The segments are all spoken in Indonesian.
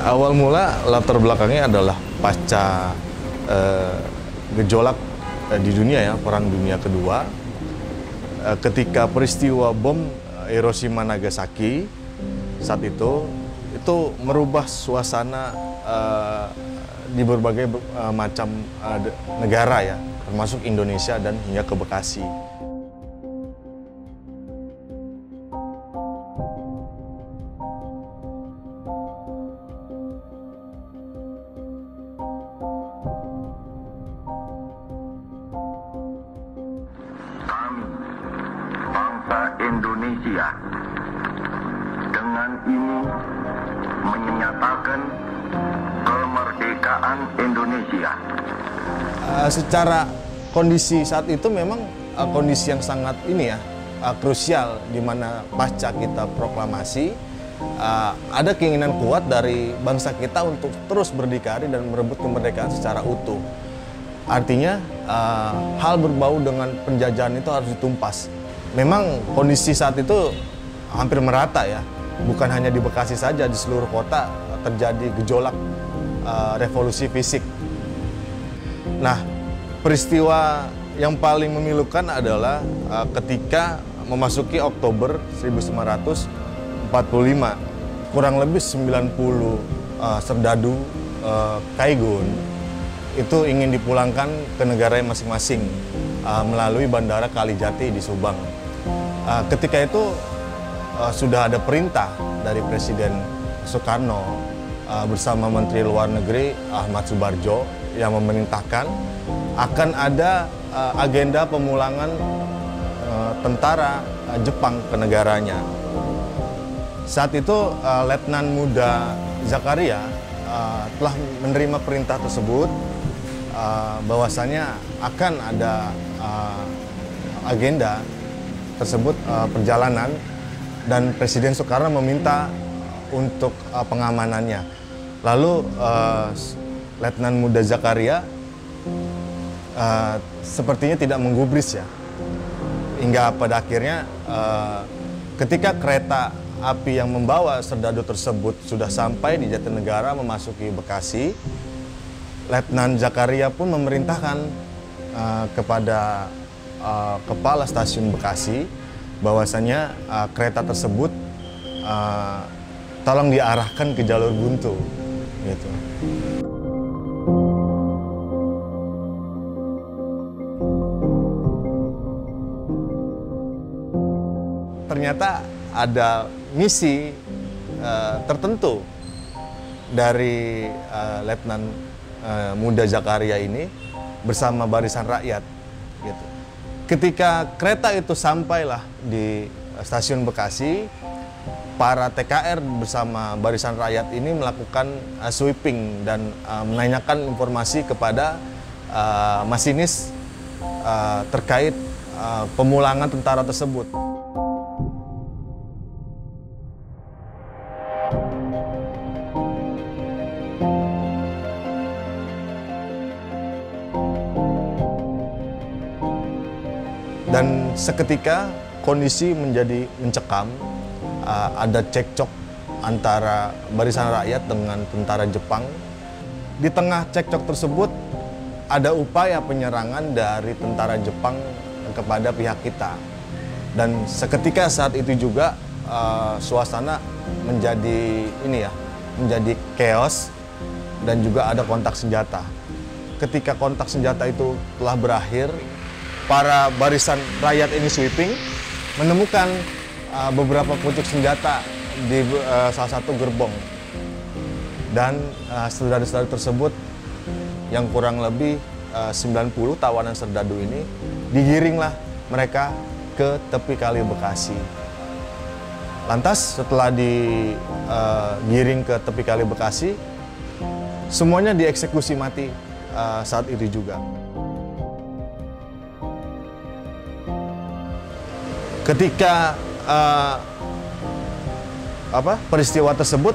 Awal mula latar belakangnya adalah pasca gejolak di dunia ya, Perang Dunia Kedua. Ketika peristiwa bom Hiroshima Nagasaki saat itu merubah suasana di berbagai macam negara ya, termasuk Indonesia dan hingga ke Bekasi. Indonesia dengan ini menyatakan kemerdekaan Indonesia. Secara kondisi saat itu memang kondisi yang sangat krusial, di mana pasca kita proklamasi ada keinginan kuat dari bangsa kita untuk terus berdikari dan merebut kemerdekaan secara utuh. Artinya hal berbau dengan penjajahan itu harus ditumpas. Memang kondisi saat itu hampir merata ya, bukan hanya di Bekasi saja, di seluruh kota terjadi gejolak revolusi fisik. Nah, peristiwa yang paling memilukan adalah ketika memasuki Oktober 1945, kurang lebih 90 serdadu Kaigun itu ingin dipulangkan ke negaranya masing-masing melalui Bandara Kalijati di Subang. Ketika itu sudah ada perintah dari Presiden Soekarno bersama Menteri Luar Negeri Ahmad Subarjo yang memerintahkan akan ada agenda pemulangan tentara Jepang ke negaranya. Saat itu Letnan Muda Zakaria telah menerima perintah tersebut bahwasanya akan ada agenda tersebut perjalanan, dan Presiden Soekarno meminta untuk pengamanannya. Lalu Letnan Muda Zakaria sepertinya tidak menggubris ya, hingga pada akhirnya ketika kereta api yang membawa serdadu tersebut sudah sampai di Jatinegara memasuki Bekasi, Letnan Zakaria pun memerintahkan kepada Kepala Stasiun Bekasi bahwasanya kereta tersebut tolong diarahkan ke jalur buntu gitu. Ternyata ada misi tertentu dari Letnan Muda Zakaria ini bersama barisan rakyat gitu. Ketika kereta itu sampailah di stasiun Bekasi, para TKR bersama barisan rakyat ini melakukan sweeping dan menanyakan informasi kepada masinis terkait pemulangan tentara tersebut. Dan seketika kondisi menjadi mencekam, ada cekcok antara barisan rakyat dengan tentara Jepang. Di tengah cekcok tersebut ada upaya penyerangan dari tentara Jepang kepada pihak kita. Dan seketika saat itu juga suasana menjadi menjadi chaos dan juga ada kontak senjata. Ketika kontak senjata itu telah berakhir, para barisan rakyat ini sweeping menemukan beberapa pucuk senjata di salah satu gerbong, dan serdadu-serdadu tersebut yang kurang lebih 90 tawanan serdadu ini digiringlah mereka ke tepi Kali Bekasi. Lantas setelah digiring ke tepi Kali Bekasi, semuanya dieksekusi mati saat itu juga. Ketika peristiwa tersebut,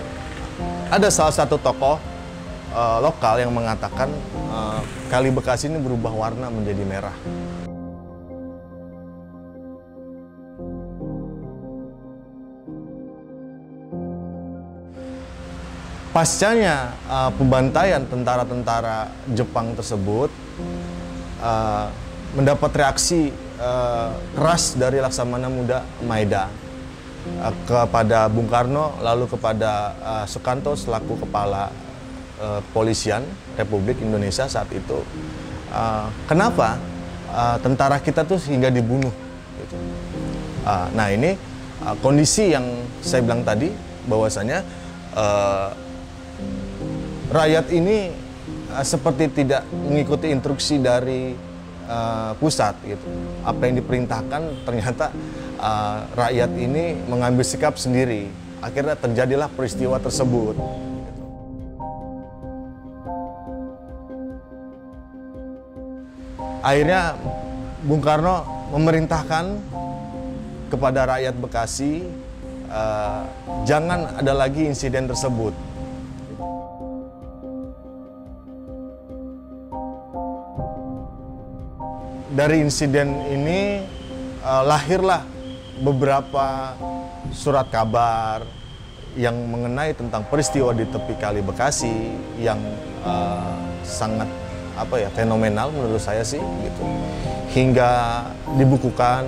ada salah satu tokoh lokal yang mengatakan Kali Bekasi ini berubah warna menjadi merah. pascanya pembantaian tentara-tentara Jepang tersebut mendapat reaksi keras dari Laksamana Muda Maeda kepada Bung Karno, lalu kepada Sukanto selaku kepala Kepolisian Republik Indonesia saat itu. Kenapa tentara kita tuh hingga dibunuh? Gitu. Nah ini kondisi yang saya bilang tadi, bahwasanya rakyat ini seperti tidak mengikuti instruksi dari pusat gitu. Apa yang diperintahkan ternyata rakyat ini mengambil sikap sendiri. Akhirnya terjadilah peristiwa tersebut. Akhirnya Bung Karno memerintahkan kepada rakyat Bekasi jangan ada lagi insiden tersebut. Dari insiden ini lahirlah beberapa surat kabar yang mengenai tentang peristiwa di tepi Kali Bekasi yang sangat fenomenal menurut saya sih gitu. Hingga dibukukan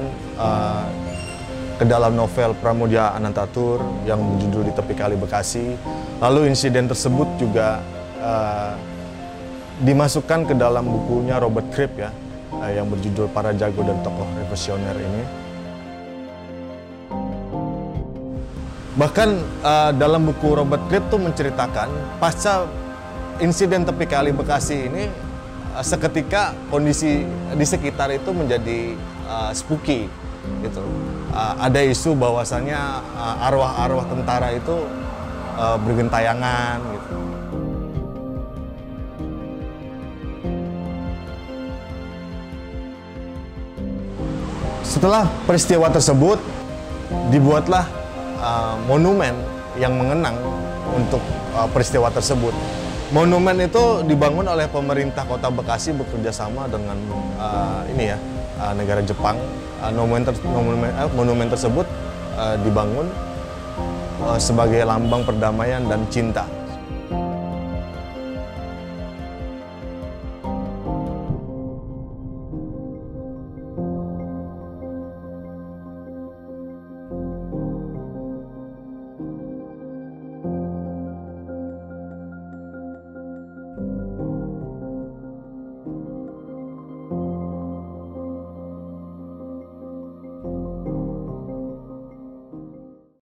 ke dalam novel Pramoedya Anantatur yang berjudul Di Tepi Kali Bekasi. Lalu insiden tersebut juga dimasukkan ke dalam bukunya Robert Cribb ya, yang berjudul Para Jago dan Tokoh Revolusioner ini. Bahkan dalam buku Robert Cribb tuh menceritakan pasca insiden tepi Kali Bekasi ini, seketika kondisi di sekitar itu menjadi spooky gitu. Ada isu bahwasannya arwah-arwah tentara itu bergentayangan gitu. Setelah peristiwa tersebut, dibuatlah monumen yang mengenang untuk peristiwa tersebut. Monumen itu dibangun oleh pemerintah Kota Bekasi bekerja sama dengan negara Jepang. Monumen tersebut dibangun sebagai lambang perdamaian dan cinta.